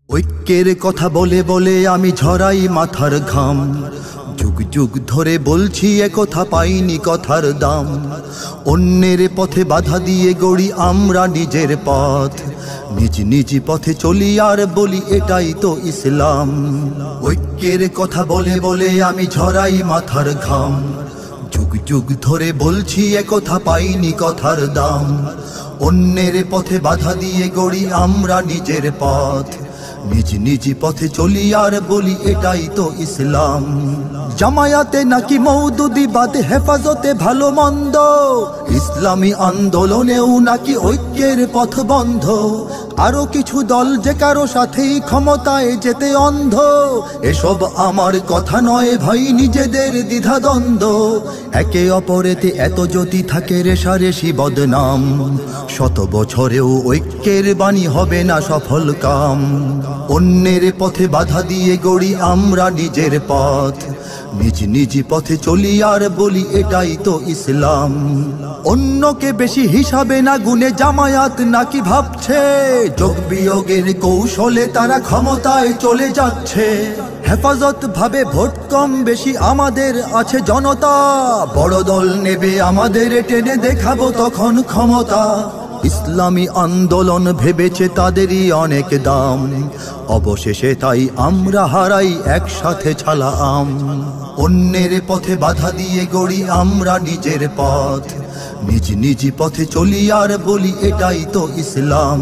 ঐক্যের কথা বলে বলে আমি ঝরাই মাথার ঘাম। যুগ যুগ ধরে বলছি একথা, পাইনি কথার দাম। অন্যের পথে বাধা দিয়ে গড়ি আমরা নিজের পথ, নিজ নিজ পথে চলি আর বলি এটাই তো ইসলাম। ঐক্যের কথা বলে বলে আমি ঝরাই মাথার ঘাম। যুগ যুগ ধরে বলছি একথা, পাইনি কথার দাম। অন্যের পথে বাধা দিয়ে গড়ি আমরা নিজের পথ, নিজ নিজ পথে চলি আর বলি এটাই তো ইসলাম। জামায়াতে নাকি মওদুদিবাদে হেফাজতে ভালো মন্দ, ইসলামী আন্দোলনেও নাকি ঐক্যের পথ বন্ধ। আরো কিছু দল যে কারো সাথেই ক্ষমতায় যেতে অন্ধ। এসব আমার কথা নয় ভাই, নিজেদের দ্বিধাদ্বন্দ্ব। একে অপরেতে এত যদি থাকে রেশারেশি বদনাম, শত বছরেও ঐক্যের বাণী হবে না সফল কাম। অন্যের পথে বাধা দিয়ে গড়ি আমরা নিজের পথ, নিজ নিজ পথে চলি আর বলি এটাই তো ইসলাম। অন্যকে বেশি হিসাবে না গুনে জামায়াত নাকি ভাবছে, যোগ বিয়োগের কৌশলে তারা ক্ষমতায় চলে যাচ্ছে। হেফাজত ভাবে ভোট কম বেশি আমাদের আছে জনতা, বড় দল নেবে আমাদের টেনে দেখাবো তখন ক্ষমতা। ইসলামী আন্দোলন ভেবেছে তাদেরই অনেক দাম, অবশেষে তাই আমরা হারাই একসাথে ছালা আম। অন্যের পথে বাধা দিয়ে গড়ি আমরা নিজের পথ, নিজ নিজ পথে চলি আর বলি এটাই তো ইসলাম।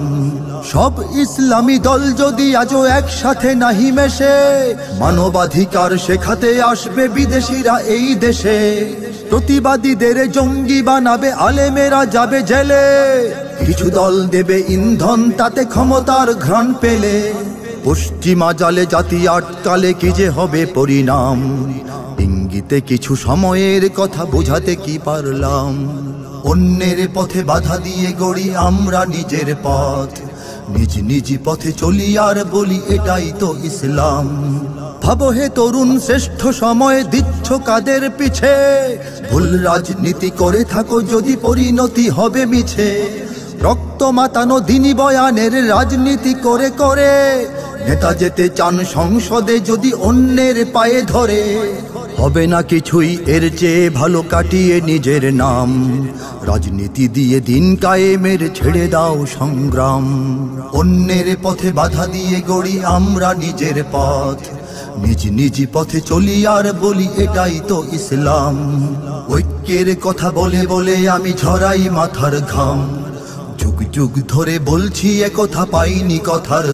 সব ইসলামী দল যদি আজও একসাথে নাহি মেশে, মানবাধিকার শেখাতে আসবে বিদেশিরা এই দেশে। প্রতিবাদীদের জঙ্গি বানাবে, আলেমেরা যাবে জেলে। কিছু দল দেবে ইন্ধন তাতে ক্ষমতার ঘ্রাণ পেলে, পশ্চিমা জালে জাতি আটকালে কি যে হবে পরিণাম। ইঙ্গিতে কিছু সময়ের কথা বোঝাতে কি পারলাম। অন্যের পথে বাধা দিয়ে গড়ি আমরা নিজের পথ, নিজ নিজ পথে চলি আর বলি এটাই তো ইসলাম। ভাবো হে তরুণ, শ্রেষ্ঠ সময় দিচ্ছ কাদের পিছে? ভুল রাজনীতি করে থাকো যদি পরিণতি হবে মিছে। রক্ত মাতানো দিনী বয়ানের রাজনীতি করে করে, নেতা যেতে চান সংসদে যদি অন্যের পায়ে ধরে। হবে না কিছুই এর চেয়ে ভালো কাটিয়ে নিজের নাম, রাজনীতি দিয়ে দিন কায়েমের ছেড়ে দাও সংগ্রাম। অন্যের পথে বাধা দিয়ে গড়ি আমরা নিজের পথ, নিজ নিজ পথে চলি আর বলি এটাই তো ইসলাম। ঐক্যের কথা বলে বলে আমি ঝরাই মাথার ঘাম। যুগ যুগ ধরে বলছি একথা, পাইনি কথার